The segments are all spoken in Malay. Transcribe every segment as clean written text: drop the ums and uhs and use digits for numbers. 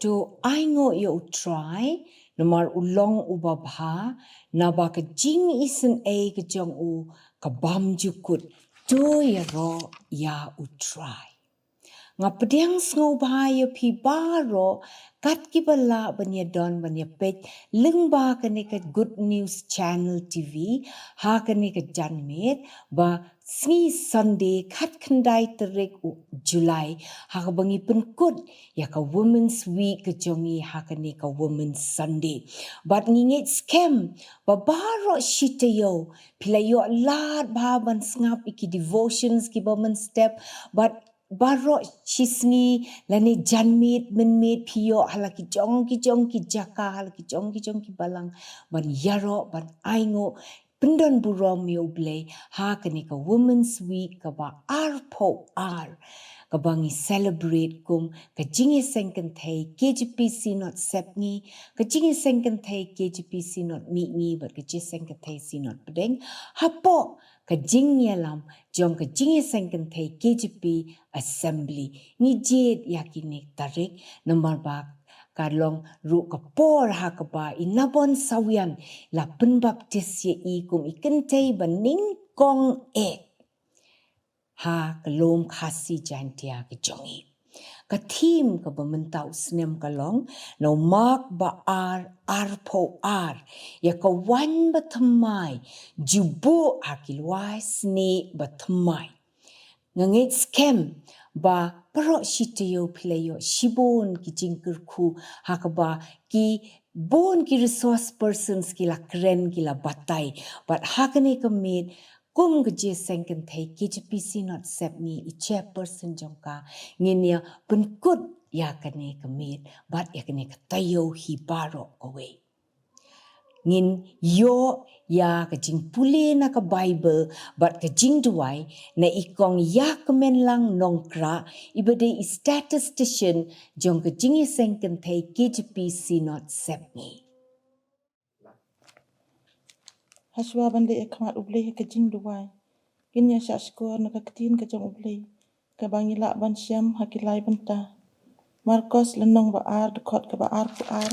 to aingo ya U Trai nomar ulong ubabha naba ka jing isen ka jong u ka bam jukut to ya ro ya U Trai. Nga pedang sngau bahaya pi baro kat kibala banya don banya pej lengba kene ka Good News Channel TV ha kene ka janmet ba sngi Sunday kat kendai terik Julai ha ka bangi penkut ya ka Women's Week ka jongi ha kene ka Women's Sunday but ngingit scam ba baro shitayo pilayo lat baban ngap iki devotions ki women step but baro chisngi lani janmit menmit pio halaki jong ki jaka halaki jong ki balang ban yaro ban aingo pendon burom yo blay ha kani ka Women's Week ka ba arpo ar ka bangi celebrate kum ka Jingiaseng Kynthei KJP Synod Sepngi ka Jingiaseng Kynthei KJP Synod Mingi ba ka Jingiaseng Kynthei Synod Pedeng hapo ka jingyalam jong ka Jingiaseng Kynthei KJP Assembly ni jied yakini tarik namarba kalong ru kapor hakaba Nabon Sawian la pynbaptis ye ikum ikentei nyngkong ha kalom khasi jantia ke jongi ka team ka bamentau snem kalong no mark ba arpo ya ka wan batamai jubu akilwai sne batamai ngangit scam ba pro shityo playo shibon ki jingkurku hakaba ki bon ki resource persons ki la kren ki la batai but hakane kamit kum Jingiaseng Kynthei KJP Synod Sepngi i chairperson jongka nginia penkut ya kane kamit but ya kane taiew hi baro kowe ngin yo ya ka jing pule na ka Bible but ka jing duai na ikong ya kemen lang nongkra ibade i statistician jong ka Jingiaseng Kynthei KJP Synod Sepngi Haswa bande kamat ubleh ke jing duai. Kini asya skor nak ketin ke jong ubleh. Ke bangi lak ban syam hakilai benta. Markos lenong ba ar dekot ke ba ar pu ar.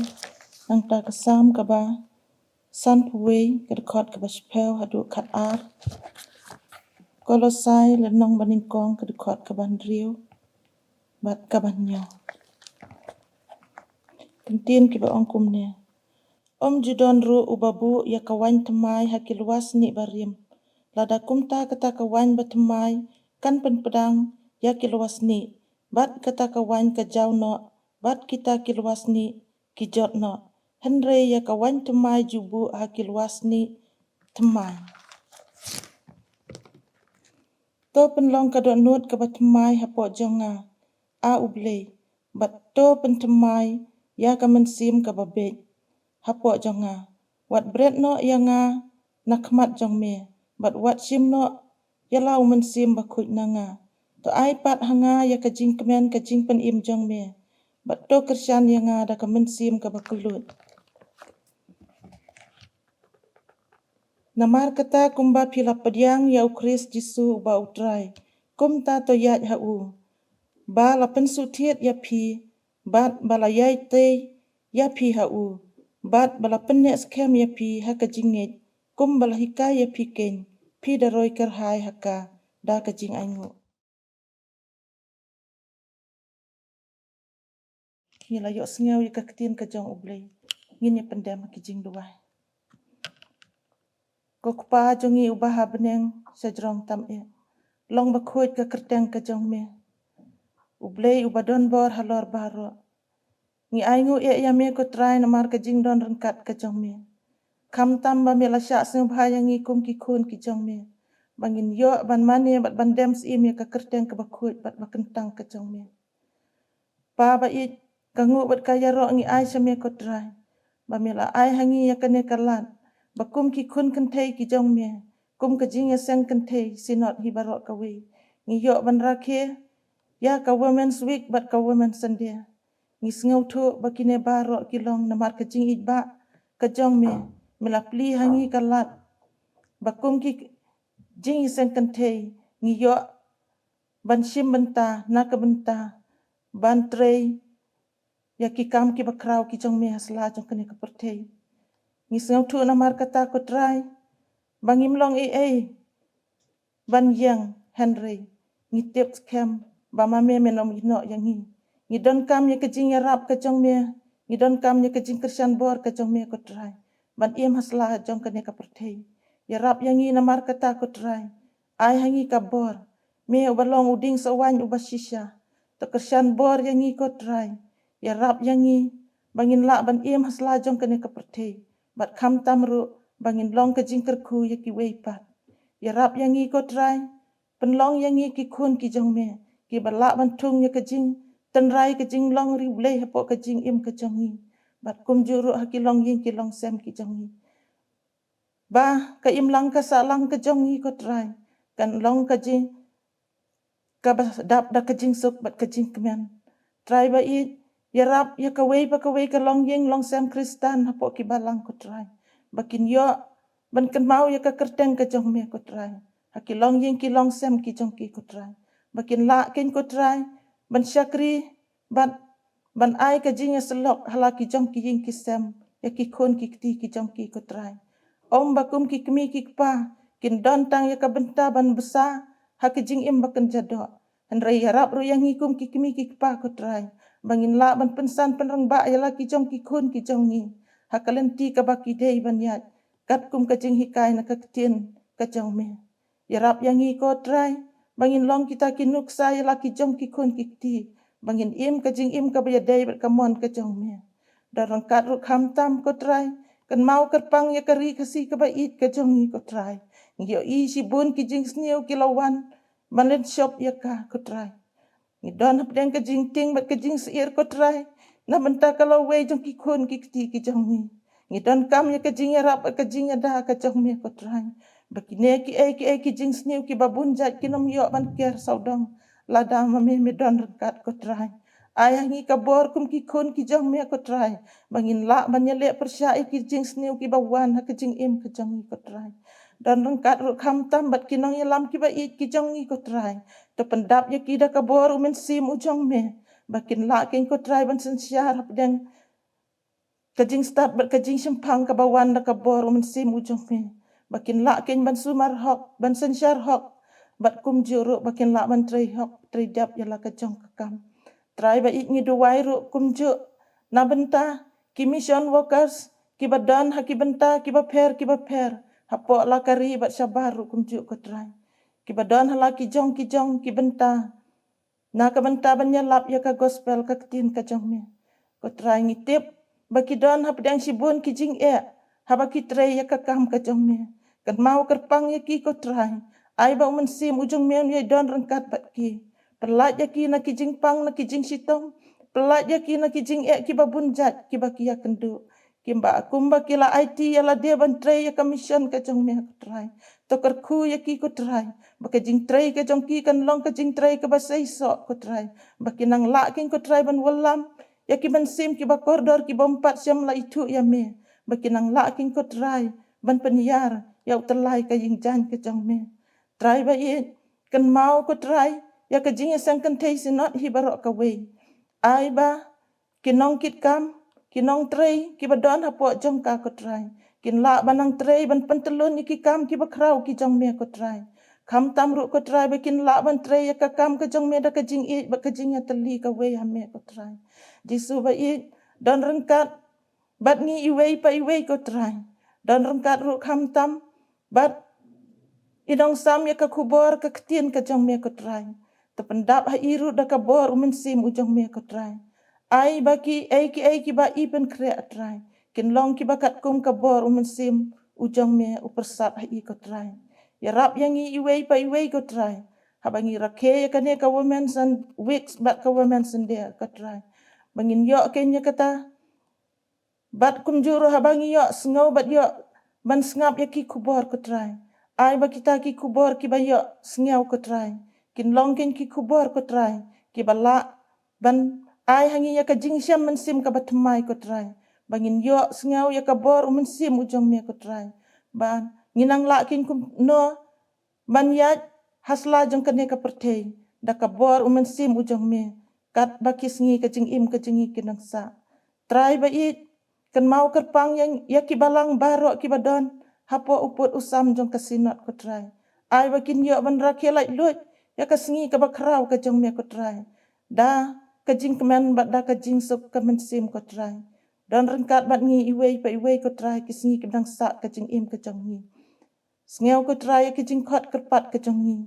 Nang ta kesam ke ba san puwe ke dekot ke ba spel hadu kat ar. Kolosai lenong ba nyngkong ke dekot ke ban driu. Bat ke ban nyo. Kentin ke ba ongkum ni. Om judon ru ubabu ya kawan temai hakiluas ni barim. Lada kumta kata kawan batemai kan pen pedang ya kiluas ni. Bat kata kawan ke jau no. Bat kita kiluas ni kijot no. Henry ya kawan temai jubu hakiluas ni temai. To penlong kadok nut ke batemai hapok jonga. A ublei. Bat to pen temai ya kamensim ke babek. Hapok jonga. Wat bread no yanga nakmat jong me. But wat sim no yalau mensim bakut nanga. To iPad hanga ya kajing kemen kajing pen im jong me. But to kersian yanga da kemensim ke bakulut. Namar kata kumba pila pediang ya U Trai Jisu ba U Trai. Kum ta to yat hau. Ba la pensutiet ya pi. Bat bala yai te ya pi hau. Bat bala penek scam ya pi haka jingit. Kum bala hika ya pi ken. Pi daroi kerhai haka da ka jing aingu. Ngila yok sengaw ya ketin ke jong ublei. Ngin ya pendam ki jing duai. Kokpa jongi ubah beneng sejrong tam e. Long bakut ke kerteng ke jong me. Ublei ubadon bor halor baro. Ngi aingu ya me ko try namar ke jing don rengkat ke jong me. Kam tam ba me la syak sing bahaya ngi kum ki kun ki jong me. Bangin yo ban mani bat bandem sim ya ke kerteng ke bakut bat bakentang ke jong me. Pa ba i kangu bat kaya ro ngi ai seme ko try. Ba me la ai hangi ya kene kalat. Bakum ki kun Kynthei ki jong me. Kum ke Jingiaseng Kynthei Synod hi barok kawe. Ngi yo ban rakhe ya ka Women's Week bat ka Women's Sunday. Ngi sengau tu bakine barok kilong namar ke jing idba ke jong me. Mela pli hangi kalat. Bakum ki Jingiaseng Kynthei ngi yo ban sim benta nak benta ban trei ya ki kam ki bakrau ki jong me hasla jong kene ka pertei. Ngi sengau tu namar kata ko trai. Bangim long ban yang Henry. Ngi tips kem ba mame menom ino yang ni. Ngi don kam ya kejing ya rap ka jong me. Ngi don kam ya kejing Christian bor ka jong me ko trai. Ban im hasla jong kene ka pertei. Ya rap yang ni namar kata ko trai. Ai hangi ka bor. Me ubalong uding sawan ubasisha. To Christian bor yang ni ko trai. Ya rap yang ni bangin la ban im hasla jong kene ka pertei. Bat kam tamru bangin long ke jingkerku ya ki weipat. Ya rap yang ni ko trai. Penlong yang ni ki kun ki jong me. Ki balak bantung ya ke jing. Tenrai ke jing long ri blei hapo ke jing im ke jong ni. Bat kum juru haki long yin ki long sem ki jong ni. Ba ke im lang ka salang ke jong ni ko trai. Kan long ke jing. Ka dap da ke jing suk bat ke jing kemen. Trai ba it. Ya rap ya kawai ka long yin long sem Kristan hapo ki balang ko trai. Bakin yo ban kan mau ya ka kerteng ka jong me ko trai. Haki long yin ki long sem ki jong ki ko trai. Bakin la ken ko trai ban syakri ban ai ka jing ya selok hala ki jong ki yin ki sem ya ki kon ki ti ki jong ki ko trai. Om bakum ki kmi ki pa kin don tang ya ka benta ban besar haki jing im bakan jadok. Henry ya rap ru yang ikum ki kmi ki pa ko trai. Bangin la ban pensan penrang ba ya la ki jong ki kon ki jong ni. Hakalenti ka baki dei ban yat. Kat kum ka jing hikai na ka ketien ka jong me. Ya rap yang i ko trai. Bangin long kita ki nuksa ya la ki jong ki kon ki ti. Bangin im ka jing im ka baya dei bat kamon ka jong me. Darang kat ruk ham tam ko trai. Kan mau Kyrpang ya kari kasi ka bait ka jong ni ko trai. Ngio i si bun ki jing sniu ki lawan. Banlet shop ya ka ko trai. Ni don napdeng ke jing ting bat ke jing seir ko trai. Na benta kalau wei jong ki kon ki ti ki jong ni. Ni don kam ya ke jing ya rap ke jing ya da ka jong me ko trai. Bakine ki jing sniu ki babun jat ki nom yo ban ker saudong. Lada mame me don rekat ko trai. Ayah ngi ka bor kum ki kon ki jong me ko trai. Bangin la ban ya le persyai ki jing sniu ki bawan ha ke jing im ke jong ni ko trai. Dan rengkat ruk ham tam bat kinong ya lam ki bait ki jong ni ko trai. To pendap ya ki da ka bor umen sim ujong me. Bakin la ken ko trai ban sensyar deng kajing start bat kajing sempang ka bawan da ka bor umen sim ujong me. Bakin la ken ban sumar hok ban sensyar hok bat kum juru bakin la ban trai hok trai dap ya la ka jong ka kam. Trai ba it ngi duwai ru kum ju na benta ki mission workers ki badan ha ki benta ki ba per hapo la kari bat sabar ru kum ju ko trai. Ki badan hala ki jong ki benta. Na ka benta banyalap ya ka gospel ka ketin ka jong me. Ko trai ngitip baki don hap dang sibun ki jing haba ki trai ya ka kam ka jong me. Kan mau Kyrpang ya ki ko trai. Ai ba mensim ujung me ya don rengkat bat ki. Pelat ya ki na ki jing pang na ki jing sitong. Pelat ya ki na ki jing ki babun jat ki ba ki ya kendu. Kimba kumba kila IT ya la dia ban trai ya commission ka jong me ko trai. Tokar ku ya ki ko trai. Baka jing trai ka jong ki kan long ka jing trai ka basai sok ko trai. Baki nang la kin ko trai ban walam. Ya ki ban sim ki bakordor ki bompat siam la itu ya me. Baki nang la kin ko trai ban penyiar ya utelai ka jing jan ka jong me. Trai ba it kan mau ko trai ya ka Jingiaseng Kynthei Synod hibarok ka wei. Ai ba kinong kit kam kinong trai ki badon hapo jong ka ko trai. Kin la banang trai ban pentelun ki kam ki bakrau ki jong me ko trai. Kam tam ru ko trai bakin la ban trai ya ka kam ka jong me da ka jing ba ka jing ya teli ka wei ha me ko trai. Jisu ba it don rengkat bat ngi iwei ko trai. Don rengkat ru kam tam bat idong sam ya ka kubor ka ketien ka jong me ko trai. Tependap ha iru da ka bor umensim ujong me ko trai. Ai baki ki ba ipen kre atrai. Kin long ki bakat kum ka bor umensim ujong me upersat ha i ko trai. Ya rap yang iwei ko trai. Habangi rakhe ya kane ka women san weeks bat ka women san dia ko trai. Bangin yo kenya kata bat kum juru habangi yo sengau bat yo ban sengap ya ki kubor ko trai. Ai ba kita ki kubor ki ba yo sengau ko trai. Kin long ken ki kubor ko trai. Ki bala ban ai hangi ya ka jing syam mensim ka batemai ko trai. Bangin yo sengau ya ka bor mensim ujong me ko trai. Ban nginang la kin kum no ban ya hasla jong kane ka pertei. Da ka bor mensim ujong me. kat baki sngi ke jing im ke jingi kinang sa. Try ba it kan mau Kyrpang yang ya ki balang barok ki badon hapo uput usam jong ke Synod ko try. Ai bakin yo ban rakhe lai lut ya ke sngi ke bakrau ke jong me ko try. Da ke jing kemen bat da ke jing sup ke mensim ko try. Dan rengkat bat ngi iwei pa iwei ko try ki sngi ke dang sa ke jing im ke jong ngi. Sngew ko try ki jing khot kyrpad ke jong ngi.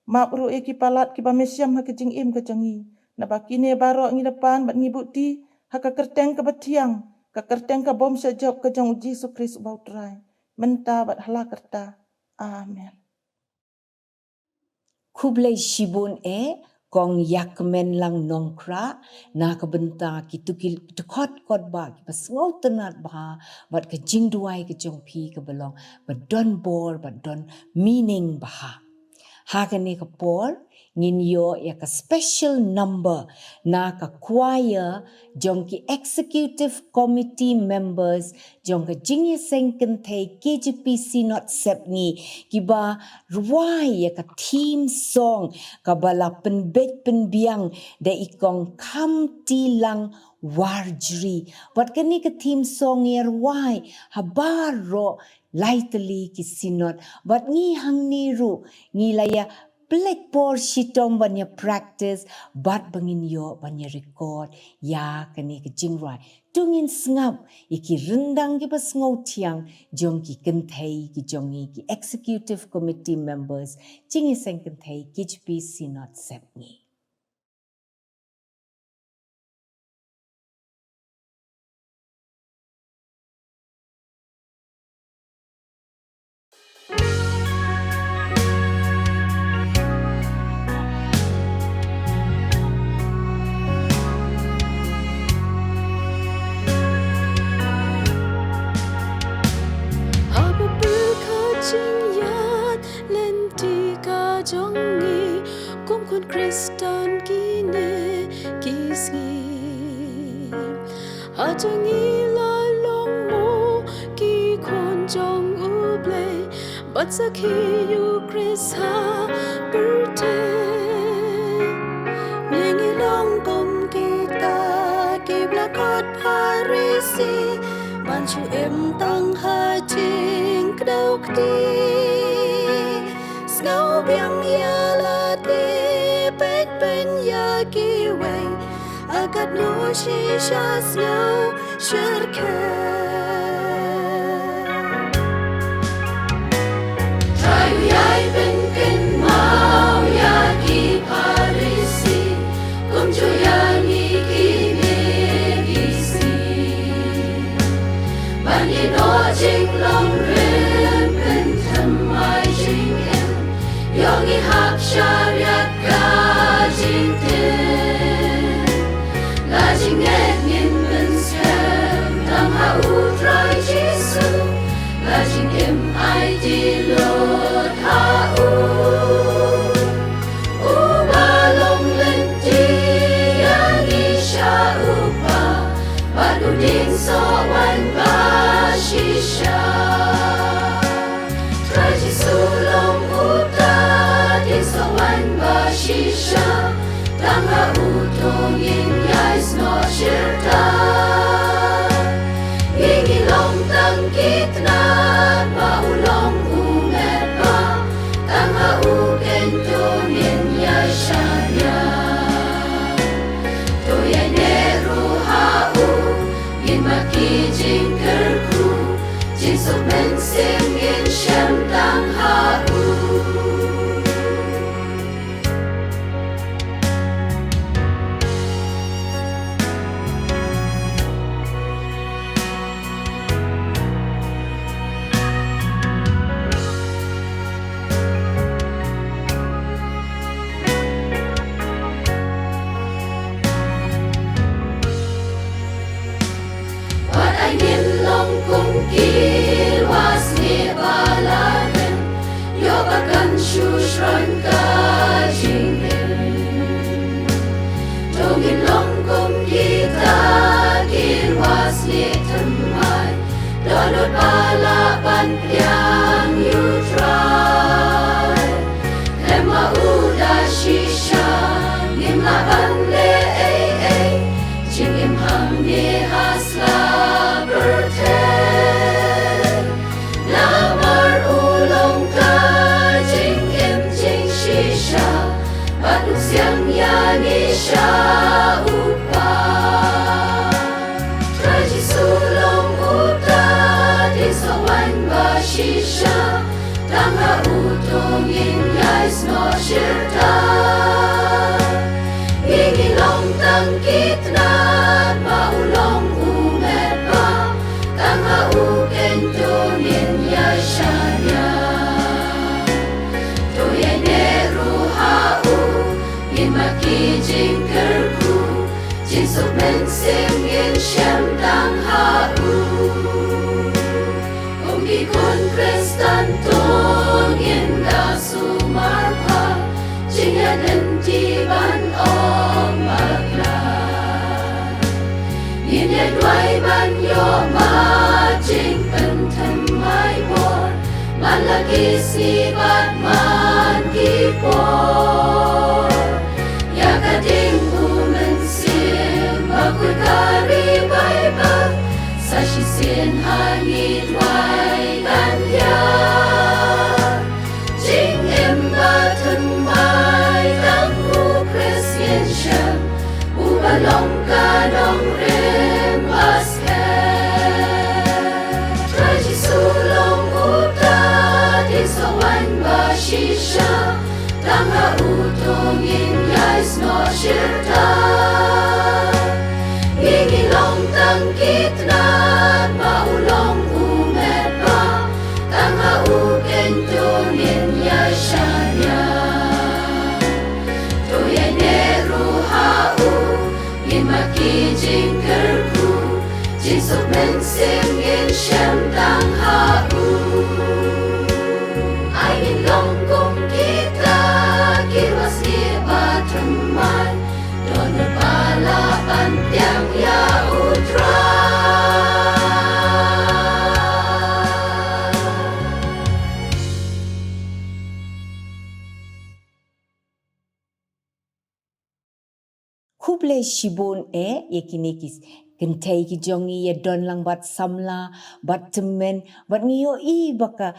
Map ru ki palat ki ba mesyam ha ke jing im ke jong ngi. Na bakine barok ngi depan bat ngi bukti ha ke kerteng ke batiang. Kakerteng ka bom sa job ka jong Jisu Kristus bau try. Menta bat hala kerta. Amen. Kublai shibun kong yakmen lang nongkra na kabenta ki tukot kot ba ki pasngau tenat ba bat ke jing duai ke jong pi ke belong but don bor but don meaning ba ha kene ke por ngin yo ya ka special number na ka choir jong ki executive committee members jong ka Jingiaseng Kynthei KJP Synod Sepngi ki ba ruai ya ka theme song ka bala penbet penbiang da ikong kam tilang warjri wat kani ka theme song ya ruai habaro lightly ki synod but ngi hang ni ru ngi laya Black board shitom banya practice bat bangin yo banya record ya kani ke jingrai tungin sngap iki rendang ki pasngau tiang jong ki Kynthei ki jongi ki executive committee members Jingiaseng Kynthei KJP Synod Sepngi. Kristan kine kisgi Hajangi la long mo ki kon jong uble But sakhi yu Chris ha birthday Nengi long kom kita ki blakot parisi Banchu em tang Hadien kdau kdi Ngau biang yala te pek pen ya kiwei agat no shisha snow shirke Try yai ben ken mau ya ki parisi kum jo ya ni ki negisi ban ye no jing long rem ben tham mai jing Yongi hak syariat ka jing ten La jing et ngin men sem Tang ha U Trai Jisu La jing em ai di lot ha U ba long len ti yang isha upa Ba du ding so wan ba shisha Trai Jisu long uta so one ba shisha tang ha utong yin yais no shirta Yingi long tang kitna ba ulong umepa tang ha ukentong yin yais shanya to ya neru ha u yin maki jing kerku jing so men sim yin shem tang ha u nyanyi shah upa Trai Jisu long uta di sawan ba shisha Tanga utong Jingiaseng shirta Gigi long tang kitna maulong umeba Tanga uken tunin yashanya Toyene ruhau Maki jing kerku Jinsuk mensingin syam tang hau Unggi kun kristan tongin da sumarpa Jingan entiban om magla Yinye dwai ban yo ma jing pentem mai bor Man lagi si bat man kipor Kading umensim Bakul kari baibak Sashi sin hani dwai ganya Jing imba tembay Tang u presyen syam Ubalong kadong rim asken Trai Jisu long uta Di sawan ba shisha Tanga utong Jingiaseng shirta Gigi long tang kitna maulong umeba Tanga uken tunin yashanya Toyene ruhau Maki jing kerku Jinsuk mensingin syam tang hau Ayin longkong kita Kirwas di batremai Donor balapan tiang ya U Trai Kublai shibun yakinekis Kynthei ki jongi ya don lang bat samla bat temen bat ngiyo baka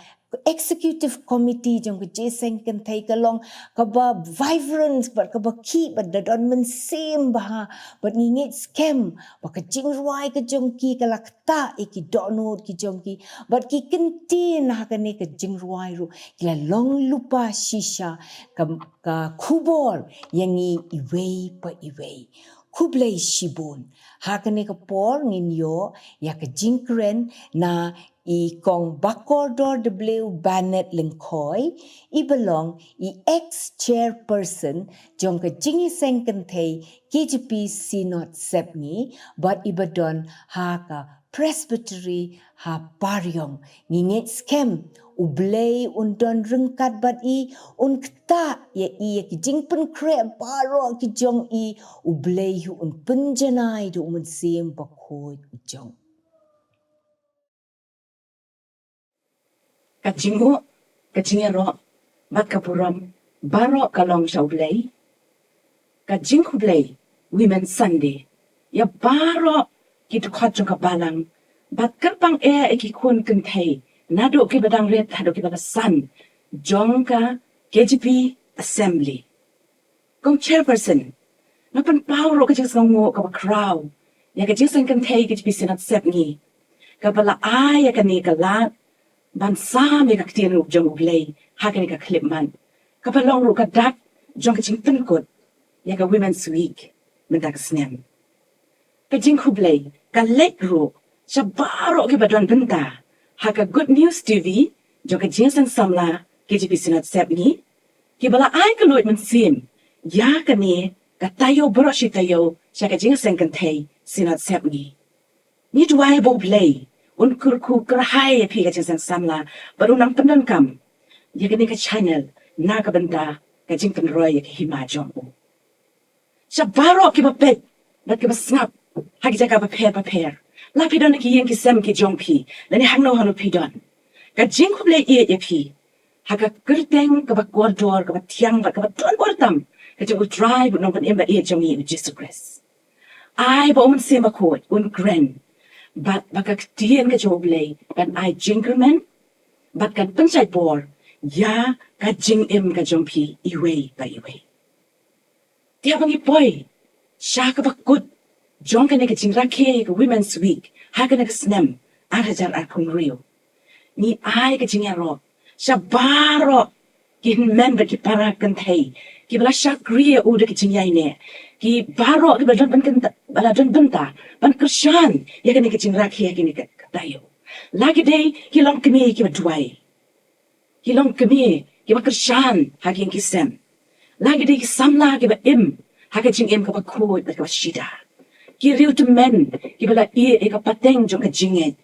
executive committee jong Jingiaseng Kynthei kalong kaba vibrant bat kaba ki bat dadon mensim bah bat ngingit scam baka jingruai ke jongki kalakta iki donut ki jongki bat ki kentin hakane ke jingruai ru kila long lupa shisha ka kubor yangi iwei pa iwei kublai shibun hakane ka por nginyo ya ka jingkren na I kong Bakordor de Bannet Lyngkhoi I belong ex-chairperson jong ka Jingiaseng Kynthei KJP Synod Sepngi but ibadon ha ka presbytery ha paryong ngingit scam ublay undon rengkat bat unkta ya ki jingpen kre baro ki jong ublay hu un penjanai du mensim bakoi jong Kajingo, kajingero, bat kapuram, baro kalong shaublay. Kajingkublay, Women's Sunday. Ya baro kitu khatjong kabalang. Bat Kyrpang ikikun Kynthei. Nado ki badang red, hado ki badasan. Jong ka KJP Assembly. Kong chairperson. Napan pawro kajingo ka crowd. Ya Jingiaseng Kynthei KJP Synod Sepngi. Kabala ya kani kalat. Bansa me kaktian ruk jong ublay, hakani ka klip man. Kapalong ruk ka dak, jong ka ching penkot, ya ka Women's Week, mendak snem. Ka jing kublay, ka lek ruk, siya baro ki badon benta, haka Good News TV, jong ka Jingiaseng samla, KJP Synod Sepngi, ki bala ay kaluit mensim, ya kani, ka taiew baro si taiew, siya ka Jingiaseng Kynthei, Synod Sepngi. Ni duay bo ublay, Unkurku kerahai pi ka Jingiaseng samla barunang pendankam ya kini ka channel na ka benda ka jing penroy ya ka hima jong sa baro ki bapet bat ka basngap hagi jaga paper la pidon ki yen ki sem ki jong pi lani hangno hanu pidon ka jing kuble ya pi haga kerteng ka bakordor ka tiang ba ka ton bortam ka jong U Trai bu nong pen jong U Jisu Christ ai ba sema ko un gren Bat bakaktian ka joblay, kan ay jingerman, bat kan pensay por, ya ka jing ka jompi, iway pa iway. Ka jing kublay, ka lek ro, siya baro ki bapet, bat ka basngap, hagi jaga paper, la pidon ki yen ki sem ki jong pi, lani hangno hanu pidon. Ka jing kublay ya pi, haga kerteng ka bakordor ka tiang ba ka ton bortam, ka jong U Trai bu nong pen jong U Jisu Christ ai ba sema ko un gren, bat bakaktian ka joblay, kan ay jingerman, bat kan pensay por, ya ka jing Dia bangi boy. Shah ka bakut. Jong ka nega jing rakhe ka Women's Week. Ha ka nega snem. Arajar arkong rio. Ni ai ka jing ro. Shah baro. Kin member ki para Kynthei. Ki bala shah kriya uda ki jing yai ne. Ki baro ki bala don benta. Ban kershan. Ya ka nega jing rakhe ya ki nega taiew. Lagi day ki longkmie ki badwai. Ki longkmie ki ba kershan ha ki sem. Lagi day ki samla ki ba im. Ha ka jing im ka ba koi ba ka ba shida. Ki riu tu men ki bala e ka pateng jong ka jinget.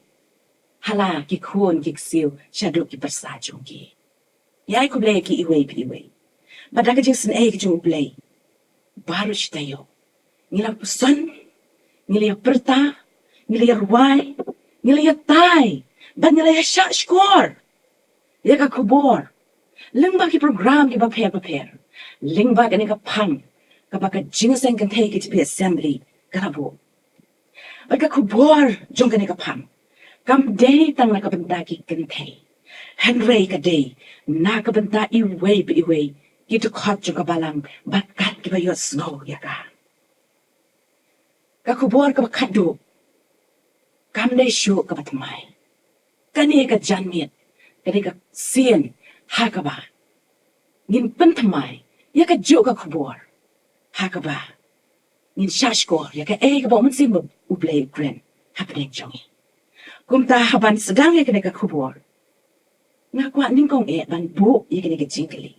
Hala ki kun ki siu shadu ki persa jong ki. Yai ku blay ki iway pi iway. Badaka jing sngi ki jong blay. Baru taiew. Nila pusan, nila perta, nila ruai, nila tai, ban nila shah skor. Ya ka kubor. Lingba ki program ki ba per. Lingba ka ka pang. Kapag Jingiaseng Kynthei KJP Assembly karabo. Pagka kubor jong ka pang. Kam day tang nakabenta ki Kynthei. Henry ka day nakabenta iway pa iway. Kito kot jong kabalang bakat ki ba yun snow ya ka. Kakubor ka ba kado. Kam day shu ka batmay. Kani ka janmit. Kani ka sien ha ka ba. Ngin pentamay. Ya ka jo ka kubor. Ha ka ba. Ngin shashkor. Ya ka ka ba umansin mo ublay gren. Happening jongi. Kung ta haban sedang ya kani ka kubor. Nga kwa nyngkong ban bu ya kani ka jingli.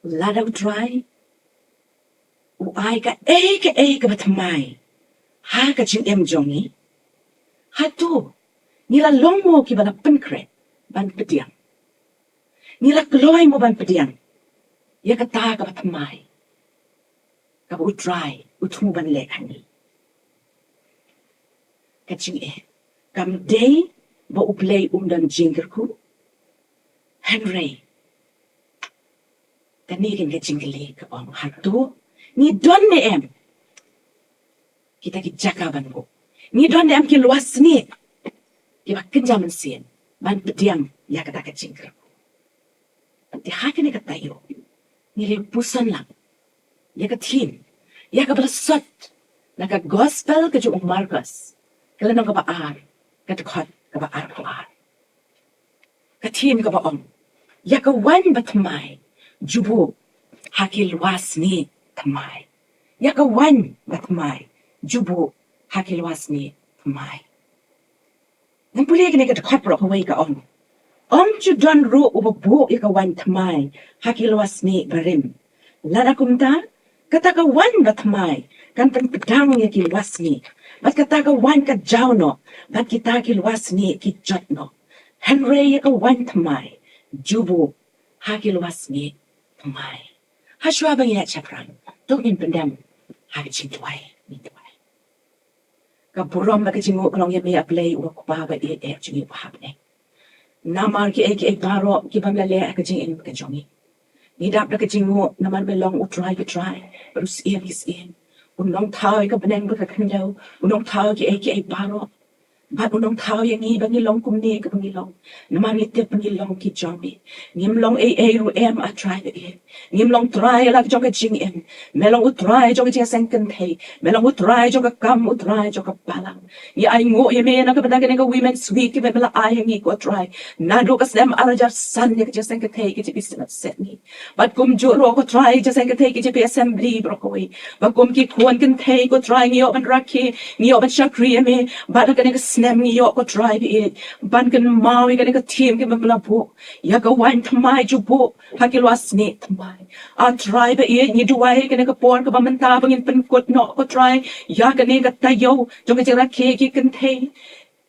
Lada U Trai. U ai ka ka batamay. Ha ka jing jongi. Ha tu. Nila long mo ki bala penkret. Ban pediang. Nila kloy mo ban pediang. Ya ka ta ka batamay. Ka U Trai. U tu ban lekani. Ka jing Kam day ba uplay dan jingerku. Henry. Kanigin ka jingli ka om hatu. Ni don ne em. Kita ki jakaban ko. Ni don ne em ki luas ni. Ki ba kenjaman sien. Ban pediang ya kata ka jinggerku. Di hakin ka taiew. Ni pusan lang. Ya ka team. Ya ka belasot. Naka gospel ka jung Markos. Kalanong ka ba ar. Katukot ka ba ar ko ar. Ka team ka ba om. Ya ka wan ba tamay. Jubu hakil was ni tamay. Ya ka wan ba tamay. Jubu hakil was ni tamay. Nang puli ka ni katukot pro kaway ka om. Om ju don ru ubabu ya ka wan tamay. Hakil was ni barim. Lada kumta. Kataka wan ba tamay. Kan pedang ya ki was ni. Bat kataka wan ka jaw no. Bat kita ki was ni ki jot no. Henry ya ka wan tamay. Jubu hakil was ni tamay. Hashwa bang ya chapran. Tok in pendam. Hagi chintway. Nitway. Ka burom ba ka chingo kalong ya may aplay uwa kupa ba chingi upahapne. Namar ki baro ki bamlale ka chingin ka jongi. Nidap na ka chingo naman belong U Trai. Pero siyan is iyan. Unong tao ka baneng ba ka kandaw. Unong tao ki baro. Bat unong tao yang ibang longkmie ka pangilong. Namarite pangilong ki jomi. Ngimlong ru a try ba iyan. Ngimlong try lak jong ka jing in. Melong U Trai jong ka Jingiaseng Kynthei. Melong U Trai jong ka kam U Trai jong ka balang. Ni ay ngo ya me na ka badagan ka Women's Week ki bala ay ang U Trai. Nado ka snem arajar san ya ka Jingiaseng Kynthei KJP Synod Sepngi. Bat kum juro ko try Jingiaseng Kynthei KJP Assembly brokoi. Bat kum ki kuan Kynthei ko try ngiyo ban rakhe. Ngiyo ban shakri me. Bat ka ka snem ngiyo ko try bi it. Ban kan mawi ka team ki bala bu. Ya ka wan tamay jubu. Hakilwas ni tamay. A try ba it ni duway ka por ka bamanta bangin penkot no ko try. Ya ka taiew. Jong ka rakhe ki Kynthei.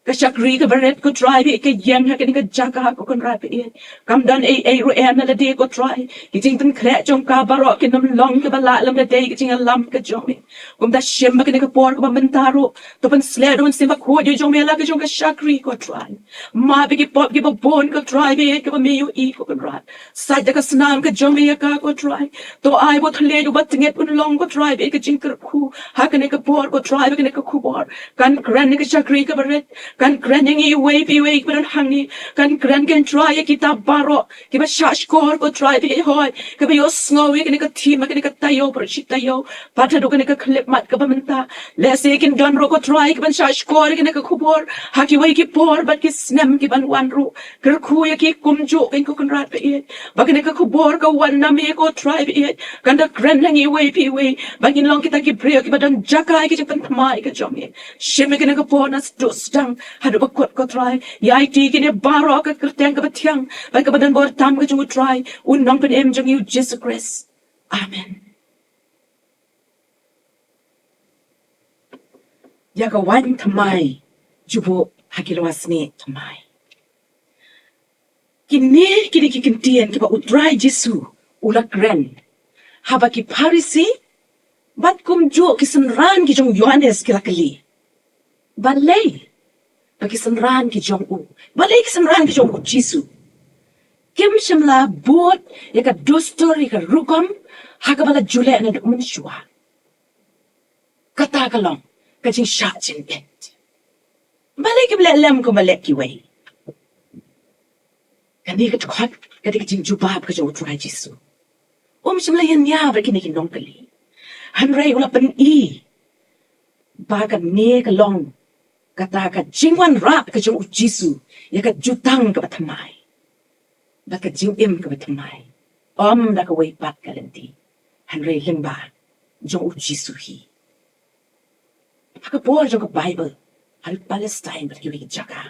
Kashakri ka Bannet ko try bi ka yen ha ka jaga ko kon rapi it. Kam dan ru na la de ko try. Ki jing tan kre jong ka baro ki nam long ka bala lam la de ki jing lam ka jomi. Kum da shim ka por ka bamantaro. To pan sled on simba ko jong me la ka jong ka shakri ko try. Ma bi ki pop ki ba bon ko try bi ka ba me yu ko kon rat. Sa da ka snam ka jong me ka ko try. To ai bo thle ju ba tinget un long ko try bi ka jing ku. Ha ka por ko try bi ka kubor. Kan kran ka shakri ka Bannet. kan kran yang iwe piwe kebadan hangi kan kran kan try kita baro kiba shash kor ko try pi hoy kiba yo sngowi kini ka team kini ka taiew perchit taiew pada do kini ka klip mat ka bamenta lese kin don ro ko try kiban shash kor kini ka kubor haki wai ki por bat ki snem ki ban wan ru ker khu ya ki kumjo kin ko kan rat pi bagini ka kubor ka wan na me ko try pi kan da kran yang iwe piwe bagin long kita ki prio ki badan jakai ki pan thamai ka jomi shime kini ka ponas dustang hadu bakot ko try yai ti kini baro ka kerteng ka batiang ba ka badan bor tam ka jungu try un nong pen em jong you Jesus Christ amen ya ka wan thamai jubo hakilwasni thamai kini kini ki kintien ki ba U Trai Jisu ula kren haba ki parisi bat kumjo ki senran ki jong Yohanes ki lakali balei bagi senran ki jong U balei ki senran ki jong U Jisu kim shimla bot ya ka dostor ya ka rukam haka bala jule na duk menshua kata kalong ka jing sha jin et balei ki bla lem ko balek ki wei kani ka tukhat kani ka jing jubab ka jong U Trai Jisu shimla yan ya ba kini ki nong kali hanrei ula pen I baga ne ka long kata ka jingwan ra ka jong U Jisu ya ka jutang ka bathamai ba ka jing im ka bathamai da ka wei pat ka lenti hanrei limba jong U Jisu hi haka por jong ka Bible hal Palestine ba ki wei jaka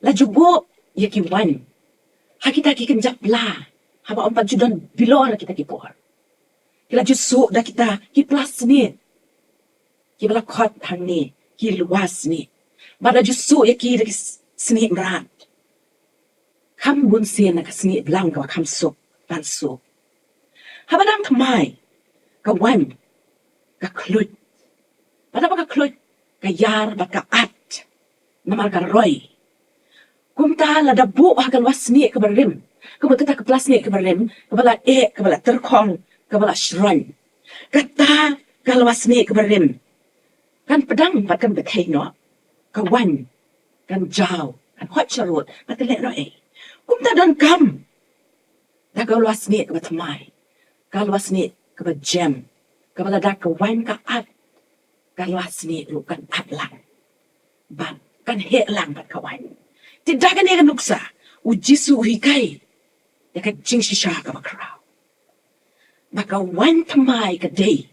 la jubo ya ki wan hakita ki kan japla haba ompat judan bilor kita ki por kila jusu da kita ki plus ni ki bala khot thang ni ki luas ni bada jusu ya ki da sni rat kam bun sien na ka sni blang ka kam so ban so habadang thamai ka wan ka khlut bada ba ka khlut ka yar ba ka at namar ka roi kumta la da bu ha ka wasni ka barim ka kita ka plus ni ka barim ka bala ka bala terkhong kabala shran kata kalwasni kabarim kan pedang kan bethay no kawan kan jaw kan hot charot patele no kumta don kam da kalwasni kabatmai kalwasni kabajam kabala da kawan ka at kalwasni lu kan atlang ban kan he lang pat kawan tidak kan ni nuksa U Jisu hikai ya ka jing shisha ka bakrao baka wan thamai ka day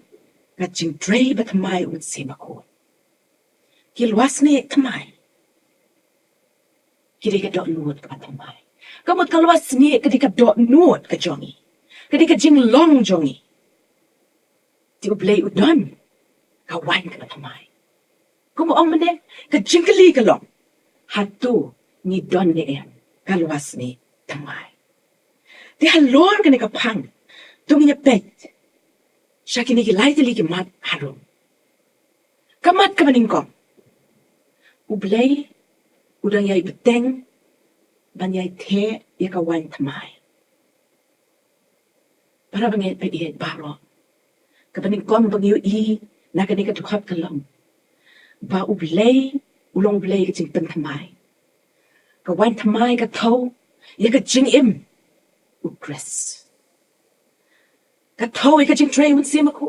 ka jing dre ba thamai un sema ko kilwasne thamai kiri ka dot nuot ka thamai kamot kalwasne ka di ka dot nuot ka jongi ka di ka jing long jongi ti ublay udon ka wan ka thamai kumo ong mane ka jing kali ka long hatu ni don ni en kalwasne thamai ti halor ka ni ka pang tunginya pet shakini ki lai tali ki mat harum kamat ka maningkong ublay udang yai beteng ban yai the ya ka wan thamai para banget pe iet baro ka maningkong bang yu I na ka ni ka tukhap ka long ba ublay ulong ublay ka jing pen thamai ka wan thamai ka thau ya ka jing im ukres ka thau ka jing tray un sema ko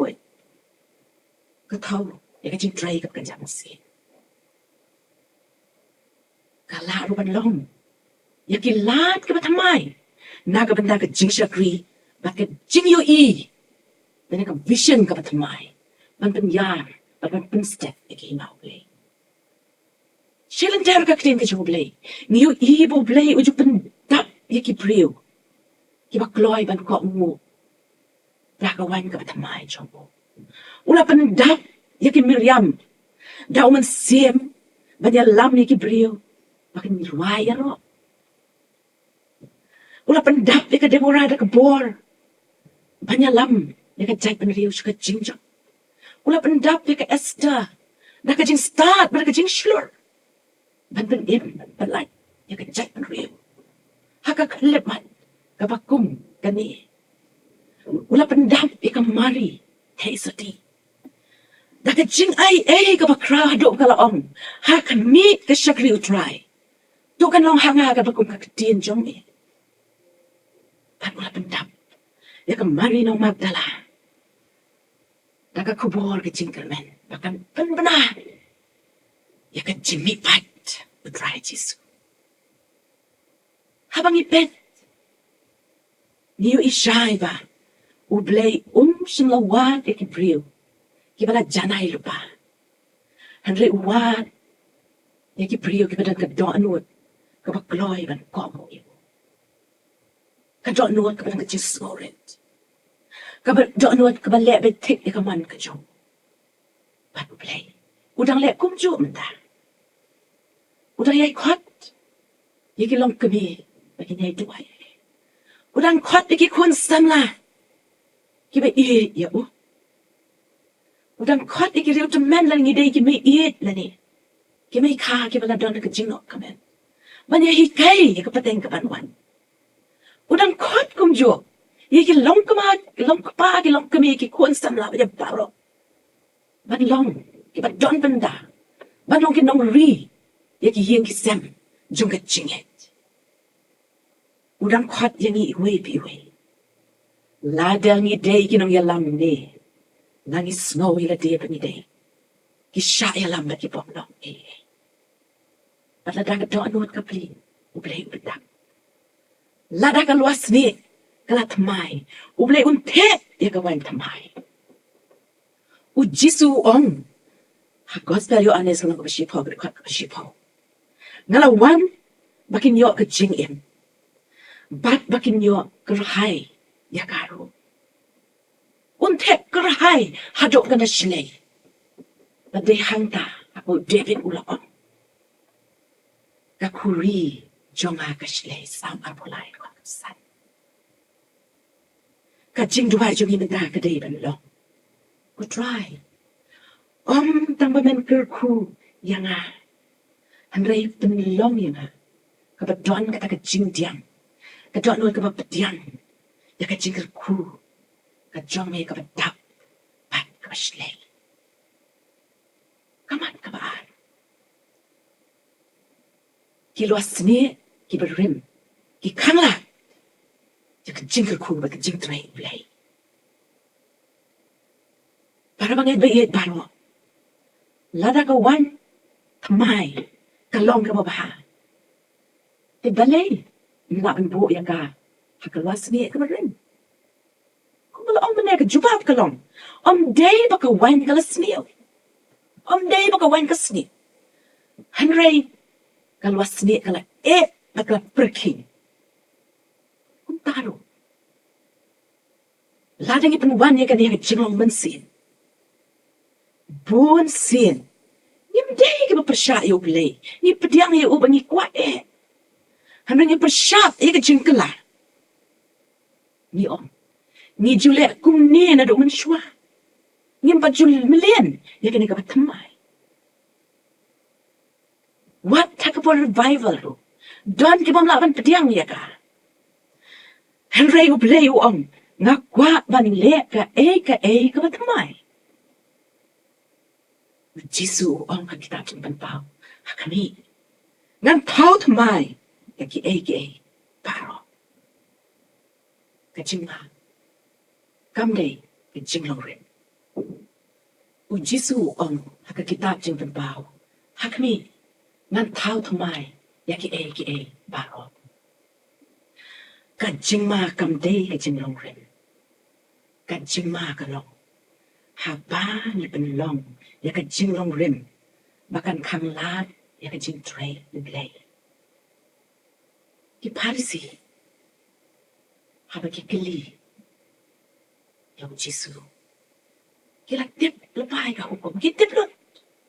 ka thau ka jing tray ka kan jang si ka la ru ban long ya ki lat ka bathamai na ka banda ka jing shakri ba ka jing yo I dan ka vision ka bathamai ban pen yar ban pen step ki ma play shilan der ka ktin ka jo play ni yo I bo play u ju pen tap ya ki prio ki ba kloy ban ko mu Rakawan ka bathamai chombo. Ula pandap yaki Miriam. Daw man siem. Banya lam yaki brio. Bakin ruaya ro. Ula pandap yaka Deborah da kabor. Banya lam yaka jay panriyo shaka jingjang. Ula pandap yaka Esther. Naka jing start. Naka jing shlur. Bantan im. Balay. Yaka jay panriyo. Haka kalimat. Kabakum kani. Ula pendam ika mari tei sati Daga jing ai ka bakra do ka laong. Ha kan meet ka shakri U Trai. Do kan long hanga ka bakum ka Hadien jong e. Pat mula pendap. Ya ka mari no Magdala. Daga kubor ka jingkelmen. Bahkan benar. Ya ka jimmi pat U Trai Jisu. Habang ipet. Niyo isyay ba? Ublay sinlawad e kibriw. Kibala janay lupa. Hanre uwad. Ya kibriw kibala kadoanwad. Kabakloy ban komo iyo. Kadoanwad kabala kajismorit. Kadoanwad kabala lebet tik ya kaman kajong. Pat ublay. Udang le kumjo menta. Udang yay kwat. Yaki longkmie. Bagi nyay duway. Udang kwat yaki kun samla. Kiba iit ya u. Udang kwat yaki riu temen lang ngide ki may iit lani. Ki may ka ki bala don ka jingnok kamen. Manya hikay ya kapateng kapanwan. Udang kwat kumjo. Yaki longkpa ki longkmie ki kun samla ya baro. Ban long ki ba don benda. Ban long ki nong ri. Yaki hiyang ki sem. Jong ka jinget. Udang kwat yang iwe piwe. Ladang ide kinong yalam ni. Nangi snow ila dia penide. Kisya yalam na kipong long e. At ladang doon nuot kapli. Ublay ubedak. Ladang kaluas ni. Kalatmay. Ublay unte. Yagawan tamay. U Jisu ong. Hagos tayo anes lang kabasipaw. Kabasipaw. Ngalawan. Bakin yo ka jingim. Bat bakin yo kerhay. Yakaru. Untek kerhay hadok kana silay. Badai hangta ako David ulaon. Kakuri jonga ka silay sam apolay ko san. Kajing duwa jongi nanda kadai banlong. U Trai. Tangbamen kerku yanga. Hanray penlong yanga. Kabadon kata kajing diang. Kadon nuan kabapadiang. Ya ka jingker ku. Ka jong me ka badap. Pat ka baslay. Kaman ka baan. Ki luas ni. Ki berim. Ki kangla. Ya ka jingker ku. Ba ka jing tray ulay. Para bangay bayid baro. Lada ka wan. Tamay. Kalong ka mabaha. Te balay. Nabon buo ya ka. Hakaluas ni ka berim. Om meneer jubab kalong. Om day baka wine kala sneeuw. Om day baka wine ka sneeuw. Hanray kaluas sneeuw kala bakla perking. Om taro. Ladang ipan wan ya kaniya jinglong mansin. Buon sin. Ngim day ka mapersya ya ublay. Ngim pediang ya ubang ikwat Hanray ngim persya ya ka jingkala. Ni om. Ni jule kumne na do mensyua. Ngim pa jul melian. Ya kena kapat tamay. What takapor revival ro. Don kibam laban pediang ya ka. Hanray ublay uong. Ngakwa baning le ka kapat tamay. Jisu uong ka kitab jimpan pao. Hakami. Ngang tau tamay. Ya ki paro. Kajingma. Kamday, jinglong rin. U Jisu ong haka kitab jing penbaw. Hakmi, ngan tau tamay, yaki baro. Kajingma kamday jinglong rin. Kajingma kalong. Haba ni penlong, yaka jinglong rin. Bakan kang lad, yaka jing tray nublay. Kiparisi. Haba kikili. Yang Jisu. Kila tip lebay ka hukum. Kitip lot.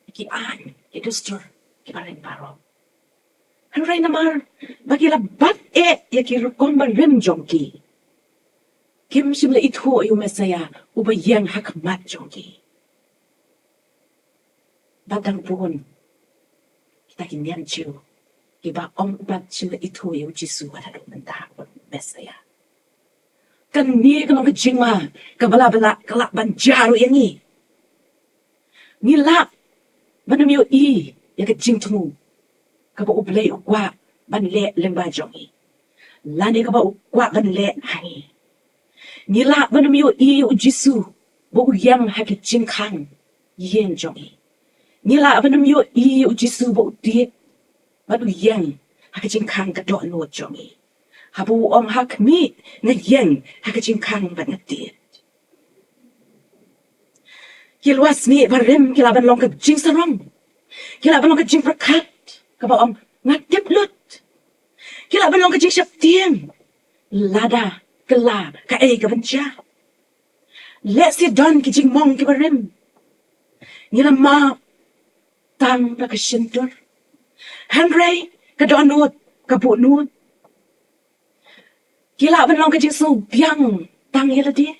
Ki an. Ki dustur. Ki paring paro. Hanray namar. Bagi labat ya ki rukom barim jongki. Kim simla itho ayu mesaya. Ubayang hakmat jongki. Batang puhon. Kita kinyan chiu. Kiba om bat simla itho ayu Jisu. Wadadong mentah. Mesaya. Kan ni kalau ke jingma, ke bala-bala kelak banjaru yang ni. Ngila banamyo ya ka jing tungu ka ba ublay ukwa ban le lemba jongi lani ka ba ukwa ban le hangi ngila banamyo u jisu bo yang ha ka jing khang yen jongi ngila banamyo u jisu bo die ban yang ha ka jing khang ka do no jongi habu om hak mi na yang ha ka jing khang ban ngati Kilwas ni barem kilaban long ka jing sarong. Kilaban long ka jing prakat. Kaba om ngatip lut. Kilaban long ka jing syaptieng. Lada kela ka ka benca. Let si don ki jing mong ki barem. Ngila ma tang ka shintur. Henry ka donut ka bunut. Kilaban long ka jing so biang tang yela di.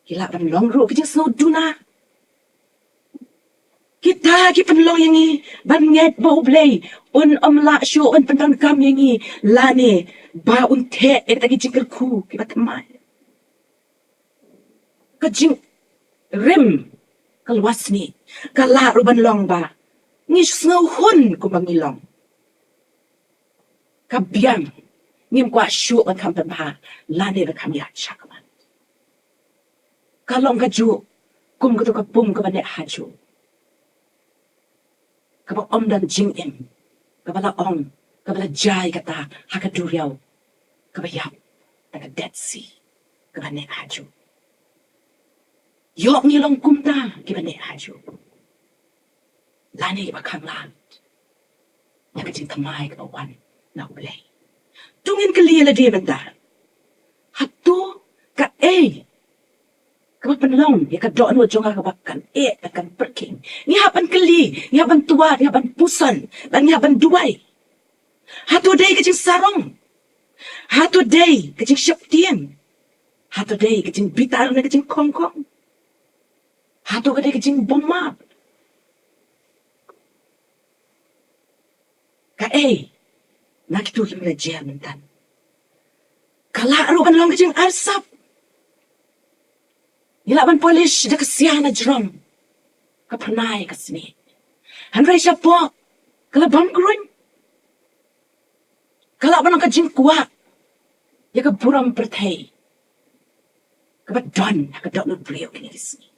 Kilaban long ru ka jing so duna. Kita ki penlong yangi ban nget bau blay un la shu un pentan kam yangi lane ba un te eta ki jingkel ku ki batmai ka jing rim kalwasni kala ruban long ba ni snow hun ku bangilong ka biang nim kwa shu un kam ban ba lane ba kam ya chakman kalong ka ju kum ka to ka pum ka Bannet haju kaba om dan jing im kabala ong kabala jai kata hakaduriau kaba yap taka dead sea kaba Bannet haju yok ni long kumta kaba Bannet haju lani kaba kanglat yaka jing tamai kaba wan na ulay tungin kaliya la dia benda hatu ka kaba penlong ya ka doan wo jonga kaba kan akan perking ni hapan keli ni hapan tua ni hapan pusan dan ni hapan duai hatu day kajing sarong hatu day kajing syaptian hatu day kajing bitar na kajing kongkong hatu day kajing bomap ka nakitu himla jia mentan kala aru penlong kajing arsap Nilaban polish da kasiana jrom. Kapernai kasni. Hanray siya po. Kalabang gruin. Kalaban ang kajing kuwa. Ya kaburam pertay. Kabadon. Hakadon ng priyo kinisni.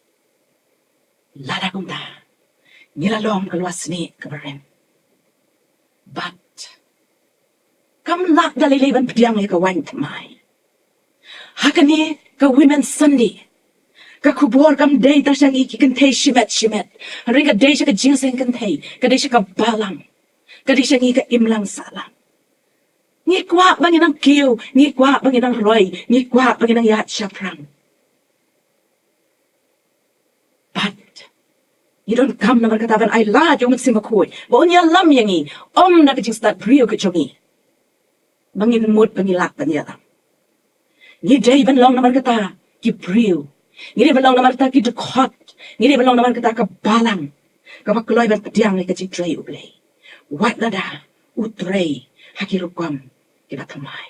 Lada kong da. Nilalong kalwasni kabarem. But. Kamlak daliliban pediang ya kawain tamay. Hakani ka Women's Sunday. Kakubor kam day ta siyang Kynthei shimet. Hari ka day siya ka Jingiaseng Kynthei. Ka day siya ka balang. Ka day siya ka imlang salang. Ni kwa bangin ang kiw. Ni kwa bangin ang roy. Ni kwa bangin ang Jinglamphrang. But, you don't come na markataban ay lahat yung magsimakoy. Baon niya alam yangi. Na ka jing start priyo ka jongi. Bangin mood pangilak pa niya lang. Ni day ban long na markata. Ki priyo. Ngiri belong naman kita ki dekot. Ngiri belong naman kita ke balang. Kapag keloy ban pediang ni kajing tray ublay. Wat lada, U Trai hakirukam kiba tamay.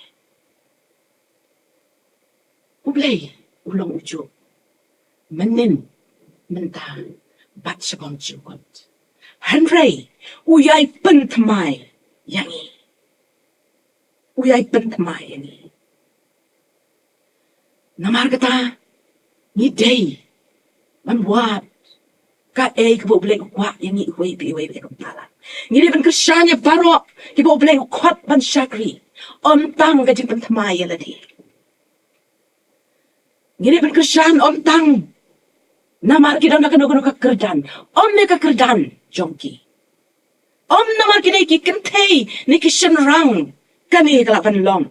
Ublay, ulong ujo. Menin, menta, bat sabong jukot. Henry, uyay pen tamay, yangi. Uyay pen tamay, yangi. Namar kata, ni day man wat ka ka bo blek kwa yang ni we blek pala ni ban ka shanya baro ki bo blek kwat ban shakri tang ka jing tamay la di ni ban ka shan tang namar ki dang ka no ka kerdan ne ka kerdan jongki namar ki ki Kynthei ni ki shenrang kani ka ban long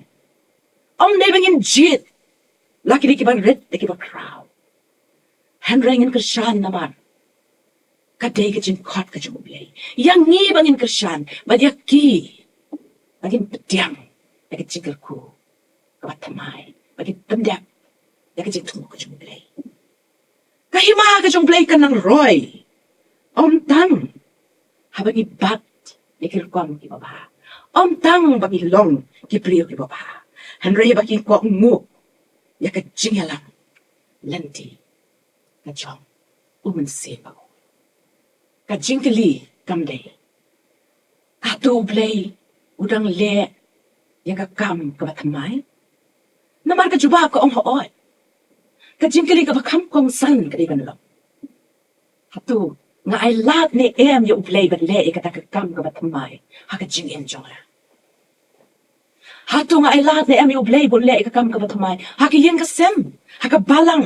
ne bangin jied laki ki ban red ki ba crowd Hanrangin kersan namar. Kadai kajing kot kajing ublay. Yang ni bangin kersan. Badyak ki. Bangin pediang. Bagi jingkelku. Kabat tamay. Bagi pendap. Bagi jing tunggu kajing ublay. Kahima kajing ublay ka ng roy. Tang. Habang ibat. Nikirkwam ki baba. Tang bagi long. Kipriyo ki baba. Hanray bagi ko ngu. Yaka jing lang. Lenti. Jong, umensin ako. ka jingkeli kamdei. Katu blei udang le yang ka kam ka batmai. Namar ka jubah ka ong hooi. Ka jingkeli ka bakam kong san ka di banlo. Hatu nga ai lat ni em yo blei ban le ka ka kam ka batmai. Ha ka jing em jong. Hatu nga ai lat ni em yo blei bon le ka kam ka batmai. Ha ka yen ka sem. Ha ka balang.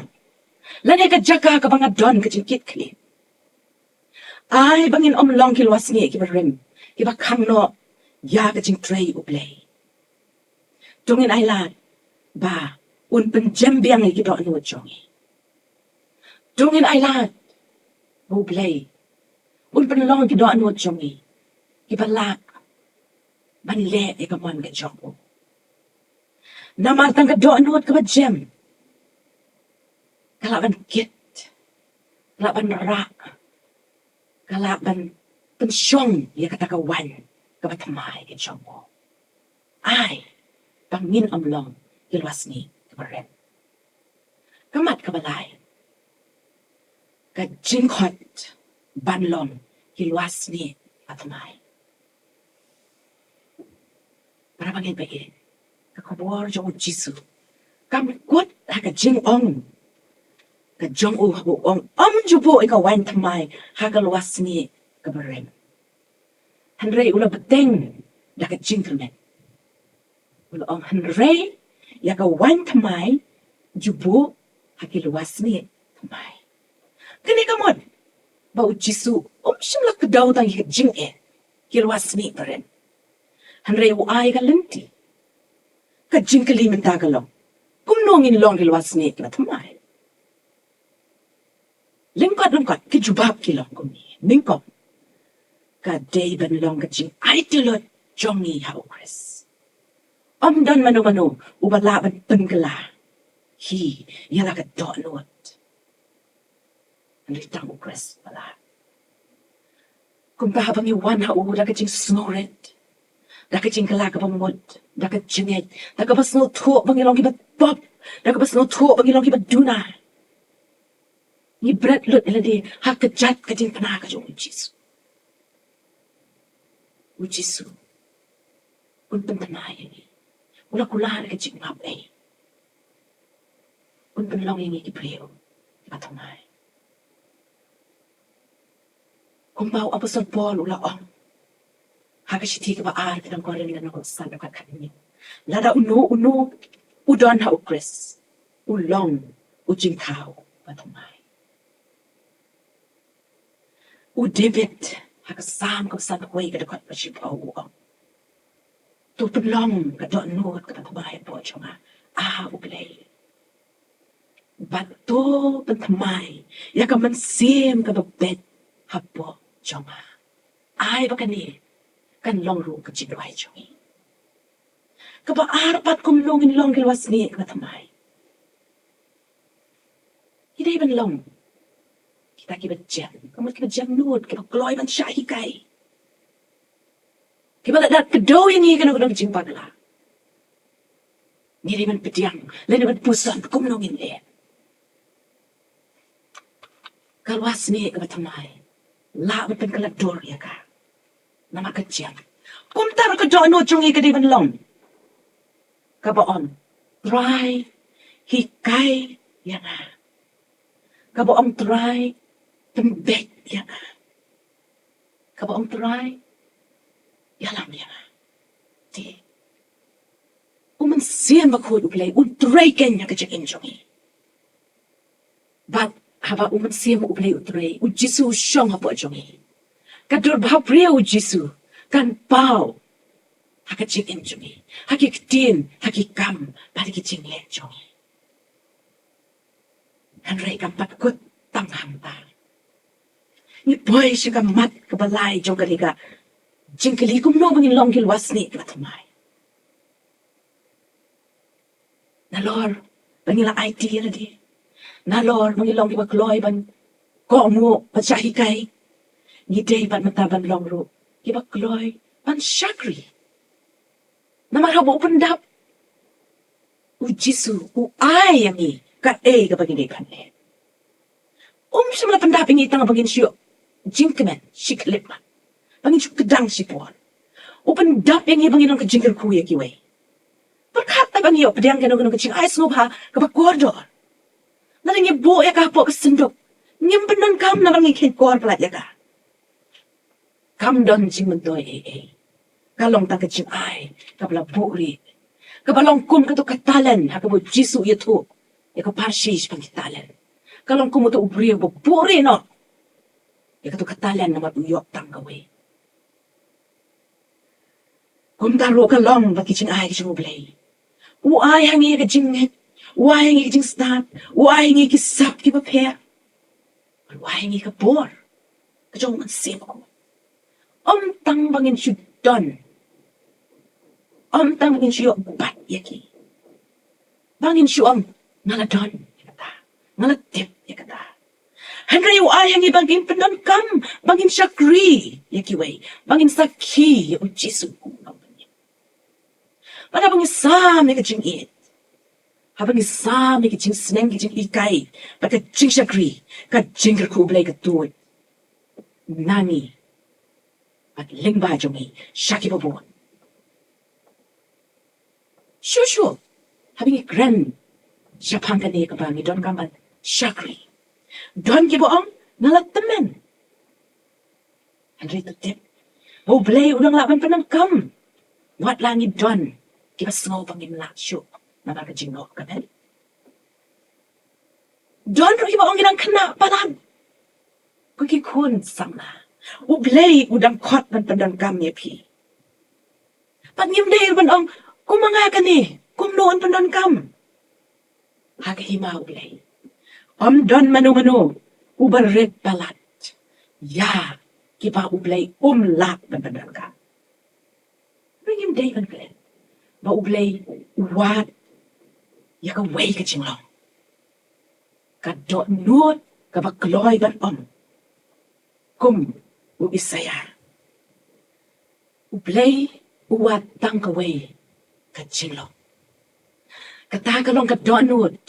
Lani ka jaga ka banga don ka jingkit kli. Ai bangin long kilwas ni ki barim. Ki ba kam no ya ka jing tray u blei. Tungin ai lat ba un penjembiang ki do anu jongi. Tungin ai lat u blei. Un penlong ki do anu jongi. Ki ba lak ban le e ka mon ka jongo. Namatang ka do anu ka ba jem. Kalaban kit. Kalaban rak. Kalaban pensyong ya kata kawan ka ba tamay ka jongo. Ai pangin long kilwas ni kabarem. Kamat kabalay. Ka jingkhot banlong kilwas ni atamay. Para bangin ba eh. Kakabor jong Jisu. Kamkut ha ka jingong. Ka jong u habu ong. Jubo ikawan tamay ha ka luwas ni kabarem. Hanrei ula beteng da ka jingkelmen. Ula ong hanrei ya ka wan tamay jubo hakiluwas ni tamay. Kani kamon ba u Jisu simla ka daw tang jing kiluwas ni paren. Hanrei u ay ka lenti. Ka jing kali mentagalong. Kumnongin long kiluwas ni ka tamay. Lingkot ki jubab kilong kumi. Nyngkong ka day ban long ka jing ay tilot jongi hao Chris. Dan mano ubalaban penggela. Hi yala ka do nuot. Anditang ukres pala. Kung bahabang iwan hao da ka jing snoret. Da ka jing kala ka pamod. Da ka jied. Da ka basno tuo bang ilong kibat bob. Da ka basno tuo bang ilong kibat duna. Ni berat lut iladi hak kejat ka jing panah ka jong Jisu. Jisu. Un pentanay ni. Ula kular ka jing map ay. Un penlong yang ikipriyo. Ipatamay. Kung bau apostol Paul ula ong. Haka siti ka baar ka ng korin nga nang san ka kanin. Lada uno udon ha ukris. Ulong ujing tao. Patamay. U David haka sam ka san huwag ka dakot pa siya pa uong. Tu penlong ka do nuot ka patamay po chonga. Ublay. Bato pentamay. Ya ka mansim ka babet hapo chonga. Ay baka ni kan long ru ka chidway chongi. Ka ba arapat kumlongin long kilwas ni ka patamay. Hindi ban long. Kita kibat jam. Kamu kibat jam nuot. Kibat kloy ban siya hikay. Kibat dat kedaw yang ikan aku jing pagla. Ngiri man pediang. Lain man pusan. Kumlongin le. Kalwas ni kibat tamay. La man penkalador ya ka. Nama kejam. Kumtar ka doon nuot yung ikan ban long. Kabaon. Try. Hikay. Yan na. Kabaon try. Tembek yan na. Kabaong try. Yalam yan na. Di. Umansiyan bakhod ublay. Utray kanya ka dyan injongi. But haba umansiyan mo ublay utray. Jisu siyong hapo jongi. Kadur bahapriya Jisu. Kan pao. Haka dyan injongi. Hakiktin. Hakikam. Balik dyan le jongi. Hanray kang patkot tanghang ta. Ni boy siya ka mat kabalay jong kaliga. Jing kalikum no bangin long kilwas ni katamay. Nalor, bangila IT na di. Nalor, bangin long kibakloy ban komo patsahikay. Ni day ban mataban long ro. Kibakloy ban shakri. Namarhabo pandap. U Jisu, u ay yangi ka kapag hindi kanle. Siya mala pandaping itang bangin siyo. jingkemen shiklip bangin shuk kedang shipon open dap yang bangin nong kejingkel ku ya kiwe berkat bangin yo pedang kan nong kejing ais ngobha ke bakordor naling ye bo ya ka po ke senduk nyem benon kam na bangin ken kor pelat ya ka kam don jing mentoi kalong tak kejing ai kabla buri kabalong kum ka to katalan ha ka bo jisu ye tu ya ka parshish pang katalan kalong kum to ubri bo buri no ya ka to katalan na matuyok tang kawe kum daro kalong ba kejing ai kejing ublay uai hangi ka jing uai hangi ka jing start uai hangi ki sap ki ba pe uai hangi ka bor ka jong man sim ko tang bangin should done tang bangin should bat yaki bangin should ngala don yakata ngala tip yakata Henry uai hangi bangin penon kam bangin shakri yaki way bangin sakhi u jisu Pada bangin sam ni ka jing it habang sam ni ka jing snem ka jing ikai ba ka jing shakri ka jing ku blay ka tuot nani at lingba jongi shaki babon shushu habing grand japang ka ni ka bangi don kaman shakri don ki boong nalat temen Henry to tip bo blay udang laban penang kam wat langi don ki ba sngo bangin la shu na ba ka jingok ka ben don ro ki boong ginang kena palan ko ki kun samna ublay udang kot ban pandang kam ye pi pan ngim dei ban ong kumanga ka ni kum noon pandang kam ha ka hima ublay don manu ubar red balat ya ki ba ublay lak ban pandang kam ngim dei ban klen ba ublay wat ya ka way ka jinglong ka do nuot ka ba kloy ban kum u isaya ublay uwat tang ka way ka jinglong ka ta ka long ka do nuot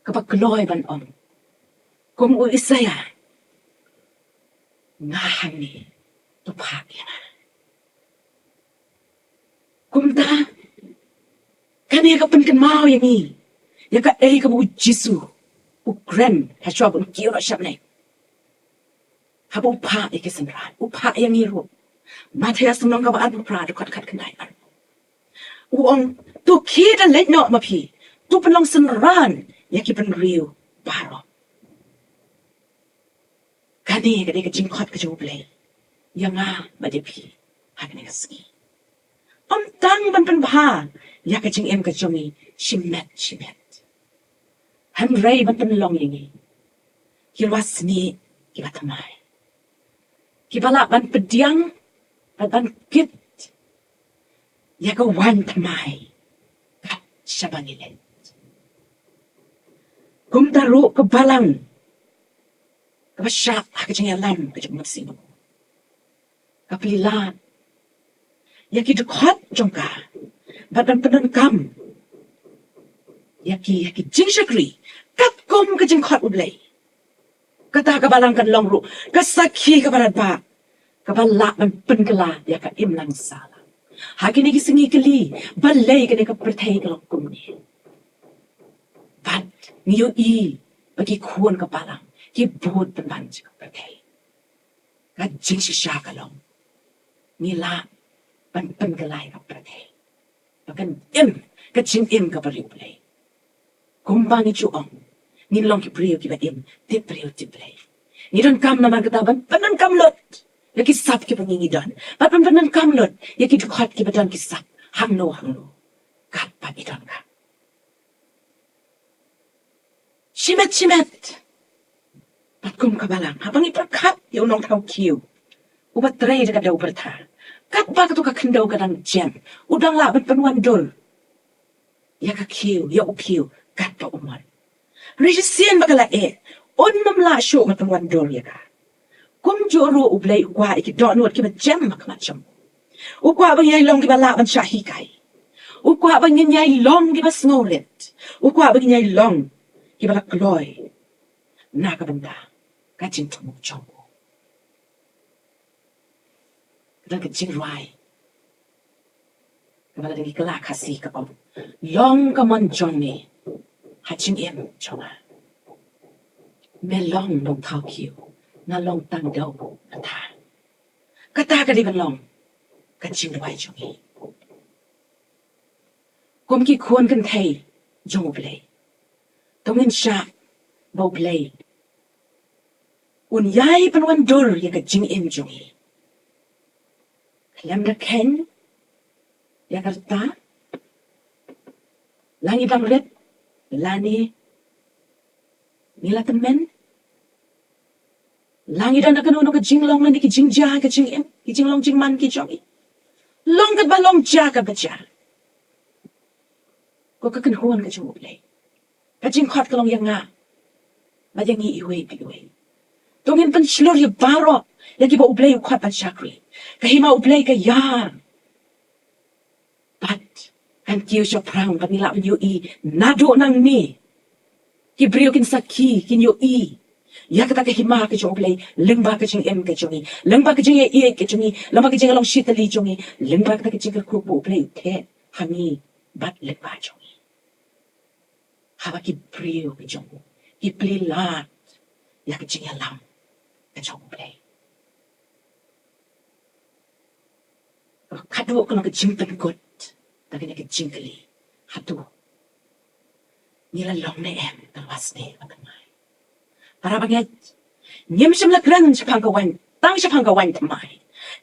ka ba kloy ban kum u isaya ngahan ni to pa yana kumta kani ka penken mau yang ni ya ka ka bu jisu u grand ha shwa bu kiyo shabne ha bu pa ke senran u pa yang ni ro mathaya sunong ka ba an pra de khat khat kanai an u tu ki da let no ma phi tu penlong senran ya ki pen riu paro kani ka jing khat ka ju play yanga ba de phi ha kani ka ski tang ban pen bha ya ka jing em ka jongi shimet ham ray ban pen long yingi hilwasni ki batamai ki bala ban pediang ban kit ya ka wan tamai ka shabangilet kum taru ke balang ka basyak ka jing alam ka jing masino ka pilan ya ki dekhat jongka badan penan kam ya ki jing shakri kat kom ka jing khat ublay kata ka balang kan long ru ka sakhi ka barat ba ka bala ban pen kala ya ka imlang sala ha ki ni ki singi kali balay ka ni ka perthai ka long kum ni bat niyo bagi kuon ka balang ki bod ban ban ka perthai ka jing sha ka long ni la ban pen kalai ka prate bakan ka jing ka pariu play kumba ni chu ni long ki priu ki ba ti priu ti play ni don kam na markata ban panan kam lot ya ki sap ki pangingi don ban panan kam lot ya ki dukhat ki badan ki sap hang no kat pa idon ka shimet pat kum ka balang habang iprakat yung nong tau kiu ubat tray ka daw berta kat ba ka to ka kendaw ka ng jam udang la ban panwan dol ya ka kiu ya upiu kat pa umar Regisian bakala mam la show mat panwan dol ya ka kum joro ublay ukwa iki donot ki ba jam makmacham ukwa bang yai long ki ba la ban shahi kai ukwa bang yai long ki ba snoret ukwa bang yai long ki ba la kloy na ka banda ka chin tumu chongo dan ke jing ruai kepala lagi kelak kasih ke om long kamon jong ni haching em jonga melong long thau kiu na long tang dau kata ka di long ka jing ruai jongi kom ki khon kan thei jong play tongin sha bo play un yai panwan dur ya ka jing em jongi lam da ken ya karta langi bang red lani nila temen langi dan akan uno ke jinglong lani ki jingja ke jingem ki jinglong jingman ki jongi long kat balong ja ka baca ko ka kan huan ka jong play ka jing khat ka long yang nga ba yang i iwe pi iwe tongin pen slur ya baro ya ki ba ublay khat pa chakri ka hima ublay ka yar but kan Kyrpang panila nyo i nado nang ni Hebrew kin saki kin yo i ya kata ke hima ke jong play lengba ke jing em ke jongi lengba ke jing e ke jongi lengba ke jing long shitali jongi lengba kata ke jing ku bu play the hami bat lengba jongi hawa ki brio ke jong ki play lat ya ke jing lam ke jong play kadu ko ke jing pen kot ta ke jing kali hatu nila long ne em tawas ne makamai para baget nyem shim la gran chapang ka wan tang chapang ka wan tamai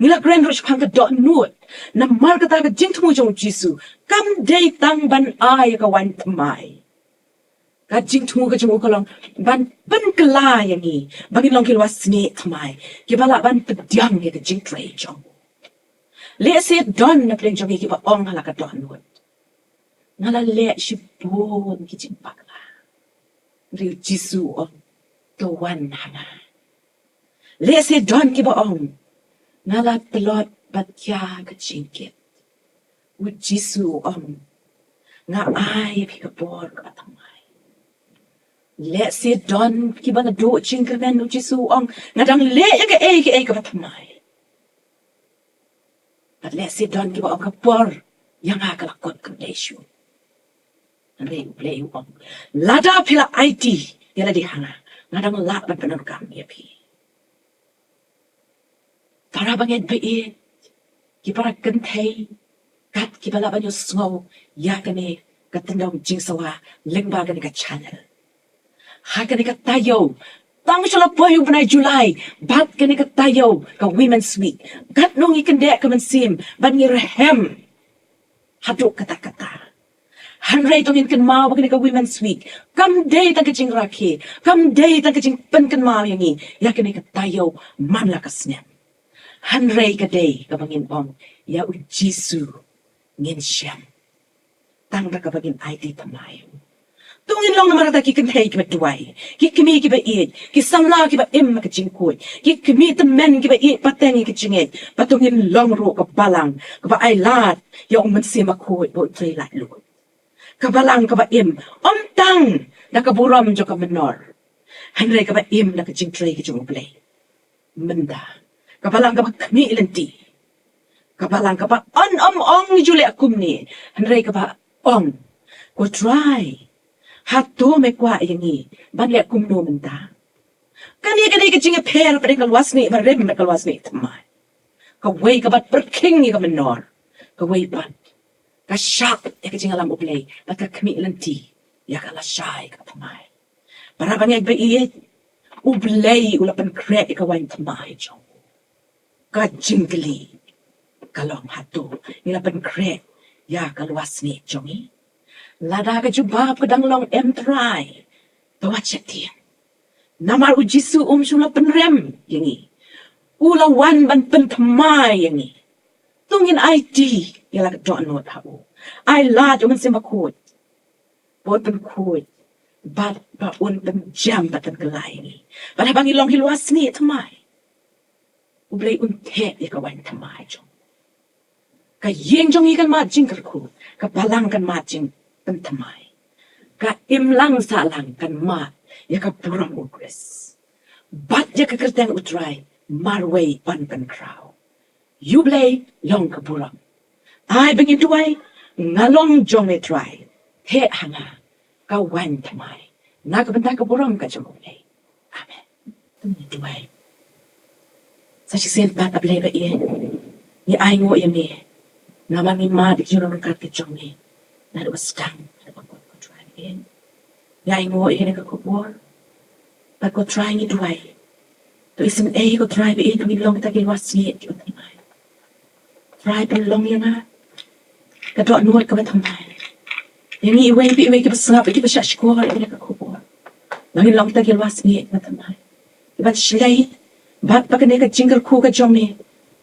nila gran ro chapang ka do nuot na mar ka ta ka jing tu jong jisu kam day tang ban ai ka wan tamai ka jing tu ka jong ka long ban ban kala yang ni bangin long kilwas ne tamai ki bala ban pedyang ya ka jing trai jong le se don na pleng jong ki ba ong hala ka do nuot ngala le shi bon ki jing pakla riu jisu on to wan hana le se don ki ba ong ngala pelot bat kya ka jingket u jisu on nga ai pi ka bor ka tamai le se don ki ba na do jingken u jisu ong ngadang le ka e ka tamai but le se don ki ba ong ka bor yang ka lakot ka deshu Rei play on. Lada pila IT yala di hana. Ngadang lak ban penar kami ya pi. Para banget be ki para Kynthei kat ki bala banyo sngo ya kane katendong jingsawa lengba kane ka channel. Ha kane ka taiew tang shala boy bnai July bat kane ka taiew ka Women's Week. Kat nong ikende ka mansim ban ngirhem. Haduk kata-kata. Hanray tongin kan mau bagay ka Women's Week. Kam day tang kajing rakhe. Kam day tang kajing pen kan mau yang i. Yakin ka taiew manla ka snem. Hanray ka day ka bangin ong. Ya u Jisu ngin siyam. Tang ra ka bangin ID tamayo. Tungin long naman ki Kynthei ki ba duway. Ki kimi ki ba iid. Ki samla ki ba im ka jingkoy. Ki kimi temen ki ba iid patengi ki jingit. Patungin long ro ka balang. Ka ba ay lat. Ya umansi makoy. Ba utray lat luot. Kabalang ka ba im, tang nakaburam jo ka menor. Hanray ka ba im nakajing tray ka jong play. Menda. Kabalang ka ba kami ilanti. Kabalang ka ba ong juli akum ni. Hanray ka ba ong. U Trai. Hato me kwa yangi. Banli akum no menda. Kani ka jing a pair pa rin kalwas ni. Marim na kalwas ni tamay. Kaway ka ba't perking ni ka menor. Kaway ba't. Ka shah ya ka jing alam ublay bat ka kami lanti ya ka la shy ka tamay para bangag ba iit ublay ulapan krek ka wain tamay jong ka jingli kalong hatu ilapan krek ya ka luas ni jongi lada ka jubab ka danglong try tawat siya namar u Jisu shulapan rem yangi ulawan ban pen tamay yangi tungin ID yala ka doon no tao. Ay lad yung simakot. Bod pen kod. Bat ba un pen jam batan kalay ni. Bat habang ilong hilwas ni tamay. Ublay unte ikawan tamay jong. Ka yeng jong ikan majing karku. Ka balang kan majing pen tamay. Ka imlang salang kan mat. Ya ka burang ugres. Bat ya ka kerteng U Trai. Marway on pen kraw. you play long kaburam. I begin to way, ngalong jong e try, te hanga, ka wan tamai, nakabanta kaburam ka jong play. Amen. Tum to way. Sa si sen pat ablay ba iye, ni ay ngo iye me, naman ni ma di jong kat ka jong me, na was stang, na ko try again. Ni ay ngo iye ka kubor, but ko try ni duay. To isang ay ko try ba iye kami long tagil was ni ito tamai. Try pa long yan ha. Kadok nuot ka ba tamay? Yang iway ka ba sangap, iba siya shkuha, iba ka kubor. Nangin long tagil was ni ito tamay. Iba shlay, bat pa ka ka jingle ku ka jongi,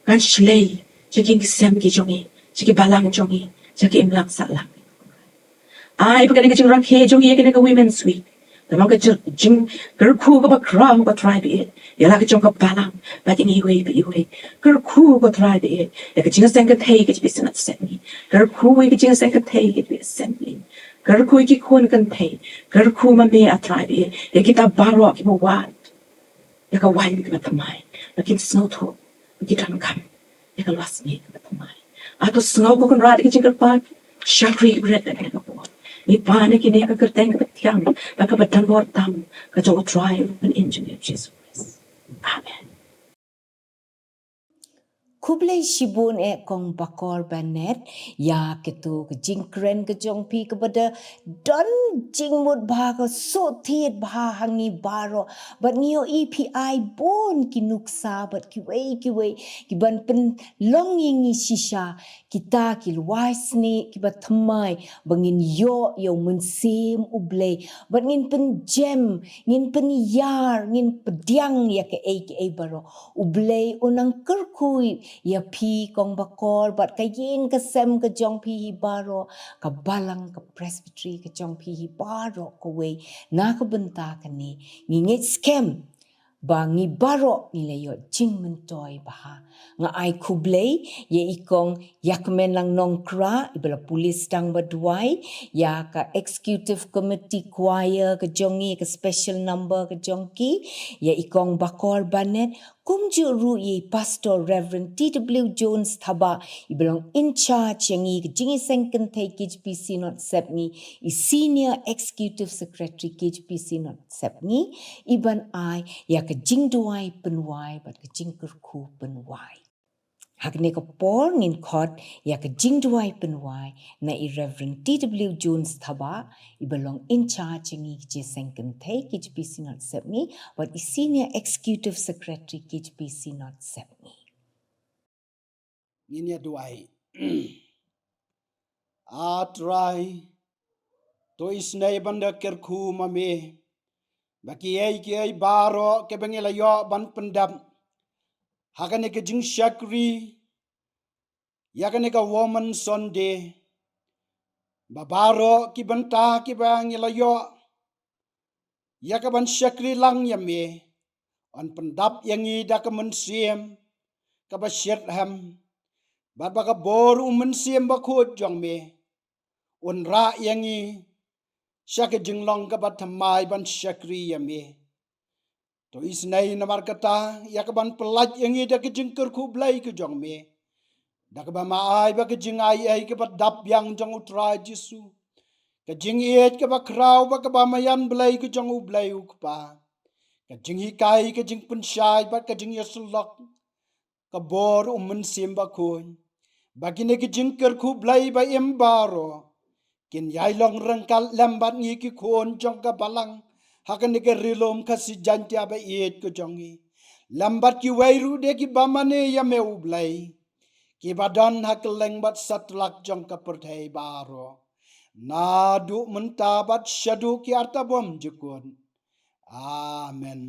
kan shlay, jaging sem ki jongi, jagi balang jongi, jagi imlang sa lang. Ay, pa ka ka jing rakhe jongi, ka women's week. Tamang ka jing ku ka ba kraw ka try it. Yala ka jong ka balang, bat yung iway. Ku ka try it. Ya ka Jingiaseng Kynthei KJP Synod Sepngi. Ku ka Jingiaseng Kynthei KJP Assembly. Ku ki kun Kynthei. Ku ma me a try it. Ya kita baro ki mo wat. Ya ka wine ki ba tamay. Ya kin snow to. Ya kita kam. Ya ka last me ki ba tamay. Ato snow ko kun radi ki Jinglamphrang. Shakri bread na ka po. Ni paano kini ka kerteng ka tiang. Baka ba tanbor tam. Ka jong try an engineer Jesus Christ. Amen. Kublai shibun kong bakor Bannet ya ketu ke jingkren ke jong pi kepada don jingmut bahago so tiet bahangi baro but nio EPI bon kinuksa but kiwei kiban pen longing shisha kita kilwais ni kibat thamai bangin yo mensim ublay but ngin pen gem ngin pen yar ngin pediang ya ke baro ublay unang kerkui ya pi kong bakor bat kayin ka sem ka jong pi baro ka balang ka presbytery ka jong pi baro ko we na ka benta ka ni ngit scam ba ngi baro ni leyo jing mentoy baha nga ai kublay ye ikong yakmen lang nongkra ibala pulis tang baduai ya ka executive committee choir ka jongi ka special number ka jongki ya ikong bakor Bannet kumju ru ye pastor reverend TW Jones thaba ibalong in charge yang i Jingiaseng Kynthei KJP Synod Sepngi i senior executive secretary KJP Synod Sepngi iban ai ya ka jingduai penwai bat ka jingkerku penwai Hakne ka por ngin khot ya ka jingduai penwai na i reverend TW Jones thaba ibalong in charge yang i Jingiaseng Kynthei KJP Synod Sepngi but i senior executive secretary KJP Synod Sepngi Ninya duai. A try to isnay banda kerku mame. Baki ay baro ke bangila yo ban pendam. Hakane ke jing shakri. Yakane ka woman Sunday. Babaro ki banta ki bangila yo. Yakaban shakri lang yame. On pendap yangi da ka mensiem. Kabasyet ham. Bat baka boru mensiem bakut jong me. Un ra yangi. Syaka jinglong kabat thamai ban syakri yame. To isnay namar kata yakaban pelaj yangi da ke jingker kublai ke jong me. Da ke maai ba ke jingai ai ke bat dap yang jong U Trai Jisu. Ke jingiet ke ba krau ba ke mayan blai ke jong ublai ukpa. Ke jingikai ke jing pensyai ba ke jing yasulok. Ke bor mensim ba kun. Bagine ke jingker kublai ba embaro. Kin yai long rengkal lambat ngi ki kon jong ka balang hakan ke rilom kasi jantia ba iet ko jongi lambat ki wairu de ki bamane ya me ublai ki badan hakeleng bat satlak jong ka perthai baro na du mentabat syadu ki arta bom jukun amen